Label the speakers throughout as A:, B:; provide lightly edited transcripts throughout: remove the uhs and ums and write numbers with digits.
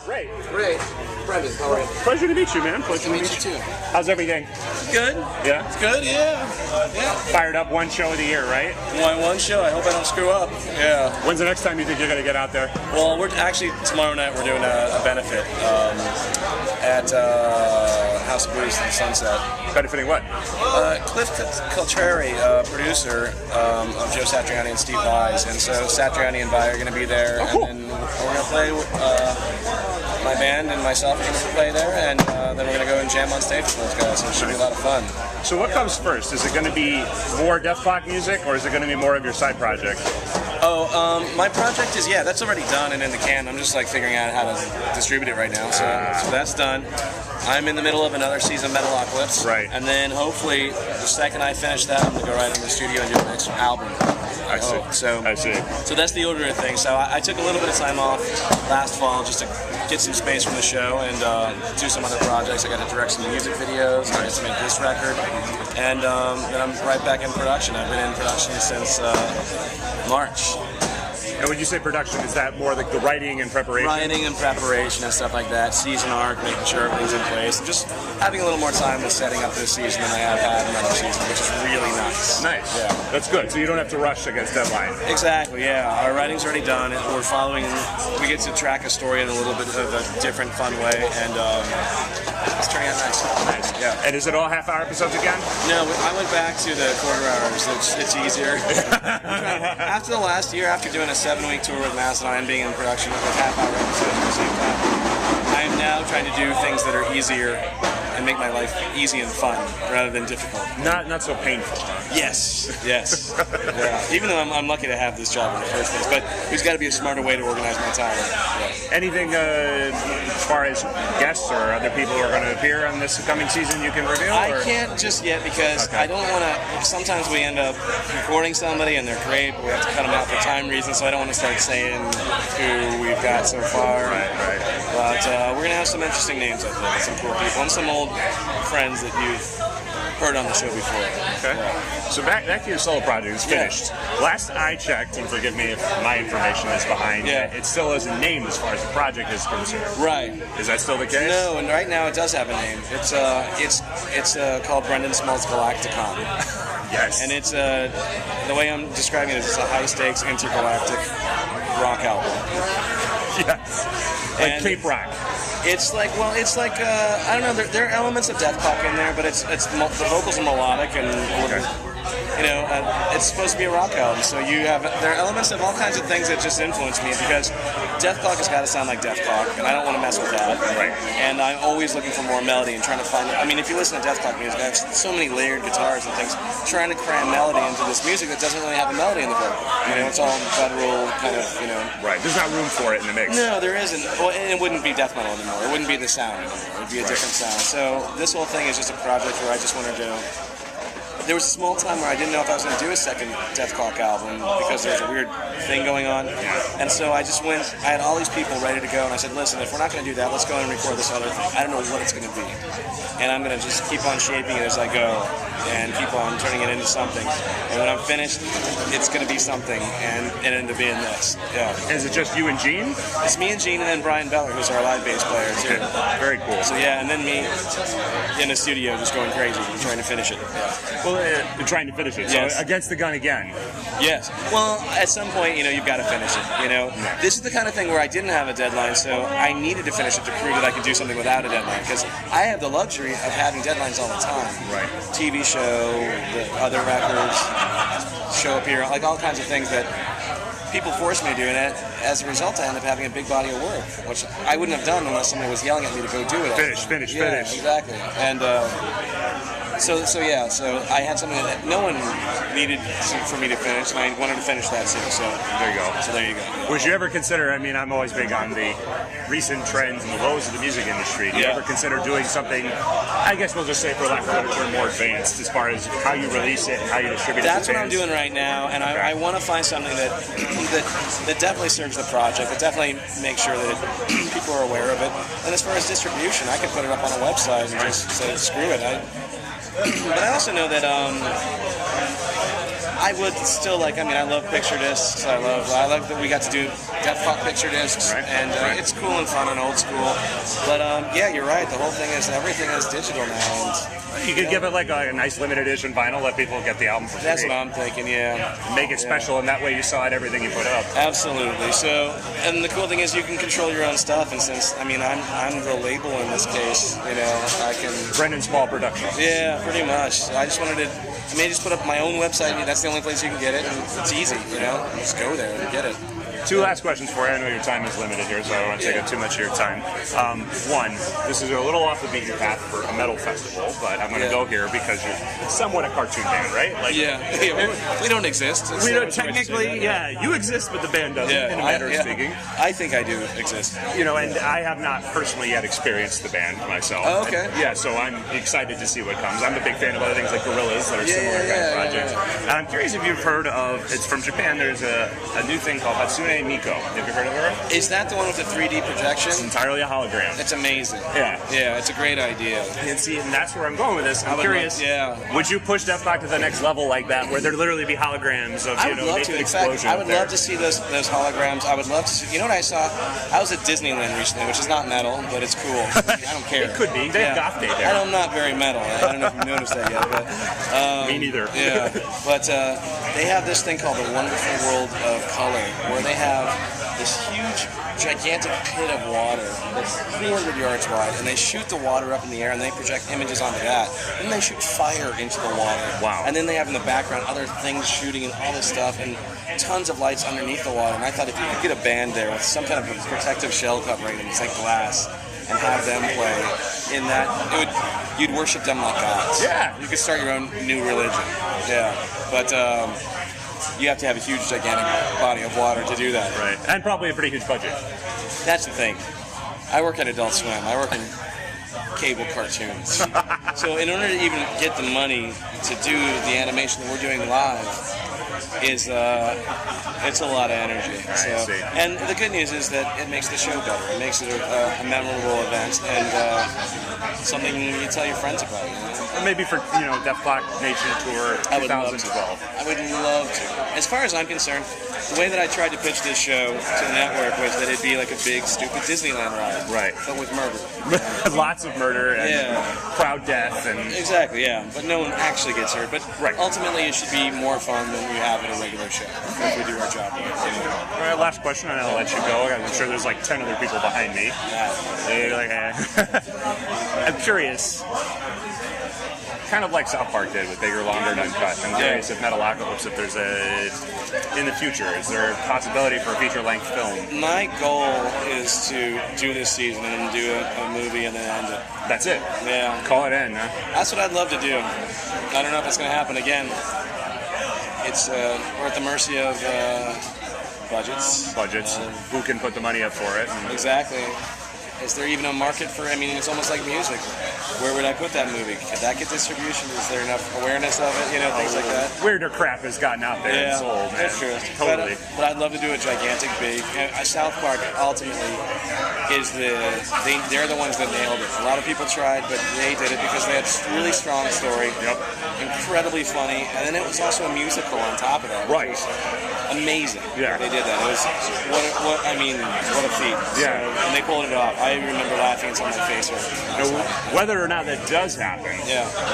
A: Ray.
B: Ray. Brendon, how are you?
A: Pleasure to meet you, man.
B: Pleasure to meet you too.
A: How's everything?
B: Good.
A: Yeah?
B: It's good, yeah.
A: Fired up, one show of the year, right?
B: One show. I hope I don't screw up. Yeah.
A: When's the next time you think you're going to get out there?
B: Well, we're actually, tomorrow night we're doing a benefit at House of Blues in Sunset.
A: Benefiting what?
B: Cliff Cultrari, producer of Joe Satriani and Steve Vai's, and so Satriani and Vai are going to be there,
A: Oh, cool.
B: and then we're going to play, my band and myself are going to play there, and then we're going to go and jam on stage with those guys, so it should be a lot of fun.
A: So what comes first? Is it going to be more Dethklok music, or is it going to be more of your side project?
B: Oh, my project is, yeah, that's already done and in the can. I'm just like figuring out how to distribute it right now, so that's done. I'm in the middle of another season of Metalocalypse,
A: right?
B: And then hopefully the second I finish that, I'm gonna go right into the studio and do the next album.
A: I see.
B: I see. So that's the order of things. So I took a little bit of time off last fall just to get some space from the show and do some other projects. I got to direct some music videos. I got to make this record, and then I'm right back in production. I've been in production since March.
A: And when you say production, is that more like the writing and preparation?
B: Writing and preparation and stuff like that. Season arc, making sure everything's in place. And just having a little more time with setting up this season than I have had in another season, which is really nice.
A: Nice.
B: Yeah.
A: That's good. So you don't have to rush against deadline.
B: Exactly, yeah. Our writing's already done. We're following, we get to track a story in a little bit of a different, fun way, and it's turning out nice.
A: Nice.
B: Yeah.
A: And is it all half-hour episodes again?
B: No, I went back to the quarter hours. It's easier. After the last year, after doing a 7-week tour with Mastodon and being in production with half-hour episodes at the same time, I am now trying to do things that are easier and make my life easy and fun rather than difficult.
A: Not so painful.
B: Yes. Yeah. Even though I'm lucky to have this job in the first place, but there's got to be a smarter way to organize my time. Yeah.
A: Anything as far as guests or other people who are going to appear on this coming season you can reveal?
B: I can't just yet because I don't want to. Sometimes we end up recording somebody and they're great, but we have to cut them out for time reasons. So I don't want to start saying who we've got so far.
A: Right.
B: But we're gonna have some interesting names, I think, some cool people, and some old friends that you've heard on the show before.
A: Okay.
B: Yeah.
A: So back to your solo project. It's finished. Yeah. Last I checked, and forgive me if my information is behind, it still has a name as far as the project is concerned.
B: Right.
A: Is that still the case?
B: No, and right now it does have a name. It's called Brendon Smells Galaktikon.
A: Yes.
B: And it's the way I'm describing it is it's a high-stakes intergalactic rock album.
A: Yes. Like
B: and
A: Cape Rock.
B: It's like I don't know. There are elements of Dethklok in there, but the vocals are melodic and it's supposed to be a rock album. So there are elements of all kinds of things that just influence me because Dethklok has got to sound like Dethklok, and I don't want to mess with that.
A: Right.
B: And I'm always looking for more melody and trying to find. I mean, if you listen to Dethklok music, I have so many layered guitars and things. Trying to cram melody into this music that doesn't really have a melody in the vocal. It's all guttural kind of.
A: Right. There's not room for it in the mix.
B: No, there isn't. Well, and it wouldn't be death metal anymore. It wouldn't be the sound anymore. It would be a different sound. So this whole thing is just a project where I just wanted to. There was a small time where I didn't know if I was going to do a second Dethklok album because there was a weird thing going on. And so I just went, I had all these people ready to go, and I said, listen, if we're not going to do that, let's go and record this other thing. I don't know what it's going to be. And I'm going to just keep on shaping it as I go and keep on turning it into something. And when I'm finished, it's going to be something and end up being this. Yeah.
A: Is it just you and Gene?
B: It's me and Gene and then Brian Beller, who's our live bass player, too.
A: Very cool.
B: So yeah, and then me in the studio just going crazy and trying to finish it. Yeah.
A: Well, trying to finish it.
B: Yes.
A: So against the gun again.
B: Yes. Well, at some point, you've got to finish it. This is the kind of thing where I didn't have a deadline, so I needed to finish it to prove that I could do something without a deadline. Because I have the luxury of having deadlines all the time.
A: Right.
B: TV show, the other records, show up here, like all kinds of things that people force me to do, and as a result, I end up having a big body of work, which I wouldn't have done unless somebody was yelling at me to go do it.
A: Finish.
B: Exactly. And so I had something that no one needed for me to finish, and I wanted to finish that too. So
A: there you go. Would you ever consider? I mean, I'm always big on the recent trends and the lows of the music industry. Do you ever consider doing something? I guess we'll just say, for lack of a better term, more advanced as far as how you release it and how you distribute it.
B: That's what I'm doing right now, and I want to find something that definitely serves the project, that definitely makes sure that people are aware of it. And as far as distribution, I can put it up on a website and just say, screw it. But I also know that I would still like. I mean, I love picture discs. I love that we got to do Dethklok picture discs, and it's cool and fun and old school. But yeah, you're right. The whole thing is everything is digital now. And
A: you could give it like a nice limited edition vinyl, let people get the album for free.
B: That's what I'm thinking. Yeah.
A: Make it special, and that way you saw it everything you put up.
B: Absolutely. So, and the cool thing is you can control your own stuff. And since I mean I'm the label in this case, you know, I can.
A: Brendon Small Productions.
B: Yeah, pretty much. I just wanted to. I may just put up my own website. That's the only place you can get it, and it's easy. You know, just go there and get it.
A: Two last questions for you. I know your time is limited here, so I don't want to take up too much of your time. One, this is a little off the beaten path for a metal festival, but I'm going to go here because you're somewhat a cartoon band, right? Like,
B: we don't exist.
A: We don't technically, you exist, but the band doesn't, in a matter of speaking.
B: I think I do exist.
A: You know, and I have not personally yet experienced the band myself.
B: Oh, okay.
A: And, so I'm excited to see what comes. I'm a big fan of other things like Gorillas that are similar kind of projects. And I'm curious if you've heard of, it's from Japan, there's a new thing called Hatsune Miku. Have you heard of her?
B: Is that the one with the 3D projection?
A: It's entirely a hologram.
B: It's amazing.
A: Yeah,
B: it's a great idea.
A: And see, and that's where I'm going with this. I'm curious. Would you push Dethklok to the next level like that, where there literally be holograms of Nathan Explosion?
B: I would love to see those holograms. I would love to see. You know what I saw? I was at Disneyland recently, which is not metal, but it's cool. I don't care.
A: It could be. They have Goth Day there.
B: I'm not very metal. I don't know if you've noticed that yet, but
A: me neither.
B: Yeah, but they have this thing called the Wonderful World of Color, where they have this huge, gigantic pit of water that's 300 yards wide, and they shoot the water up in the air, and they project images onto that. Then they shoot fire into the water.
A: Wow.
B: And then they have in the background other things shooting and all this stuff, and tons of lights underneath the water. And I thought if you could get a band there with some kind of a protective shell covering them, it's like glass, and have them play in that, you'd worship them like gods.
A: Yeah.
B: You could start your own new religion. Yeah. But you have to have a huge, gigantic body of water to do that.
A: Right. And probably a pretty huge budget.
B: That's the thing. I work at Adult Swim. I work in cable cartoons. So in order to even get the money to do the animation that we're doing live, it's a lot of energy. So, and the good news is that it makes the show better. It makes it a memorable event and something you tell your friends about. You know?
A: Or maybe for Dethklok Nation Tour 2012.
B: I would love to. As far as I'm concerned, the way that I tried to pitch this show to the network was that it'd be like a big, stupid Disneyland ride.
A: Right.
B: But with murder.
A: Lots of murder and crowd death. And
B: exactly, yeah. But no one actually gets hurt. But ultimately, it should be more fun than you have at a regular show if we do our job.
A: All right, last question, and I'll let you go. I'm sure there's like 10 other people behind me. I'm curious. Kind of like South Park did with Bigger, Longer, and Uncut. I'm curious if Metalocalypse, if there's in the future, is there a possibility for a feature-length film?
B: My goal is to do this season and do a movie and then end it.
A: That's it?
B: Yeah.
A: Call it in, huh?
B: That's what I'd love to do. I don't know if it's going to happen again. It's we're at the mercy of budgets.
A: Who can put the money up for it?
B: Exactly. Is there even a market for? I mean, it's almost like music. Where would I put that movie? Could that get distribution? Is there enough awareness of it? Things like that.
A: Weirder crap has gotten out there and sold.
B: That's true.
A: Totally.
B: But I'd love to do a gigantic, big. South Park ultimately is they're the ones that nailed it. A lot of people tried, but they did it because they had a really strong story.
A: Yep.
B: Incredibly funny, and then it was also a musical on top of that.
A: Right.
B: Amazing.
A: Yeah.
B: They did that. It was what a feat.
A: Yeah.
B: So, and they pulled it off. I remember laughing until my face hurt.
A: Whether or not that does happen,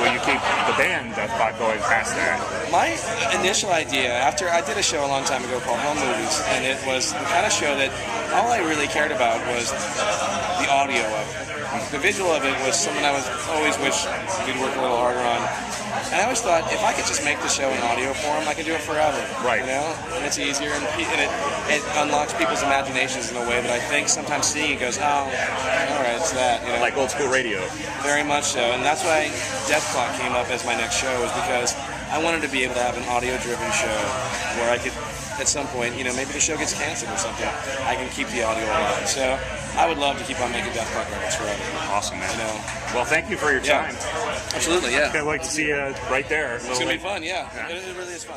A: will you keep the band Dethklok going past that?
B: My initial idea, after I did a show a long time ago called Home Movies, and it was the kind of show that all I really cared about was the audio of it. The visual of it was something I was always wished we'd work a little harder on. And I always thought, if I could just make the show in audio form, I could do it forever.
A: Right.
B: And it's easier, and it unlocks people's imaginations in a way that I think sometimes seeing it goes, oh, all right, it's that.
A: Like old school radio.
B: Very much so. And that's why Dethklok came up as my next show, is because I wanted to be able to have an audio-driven show where I could, at some point, maybe the show gets canceled or something, I can keep the audio alive. So I would love to keep on making Dethklok records forever.
A: Awesome, man. Well, thank you for your time.
B: Absolutely, yeah.
A: I'd like to see you right there.
B: It's going to be fun, yeah. It really is fun.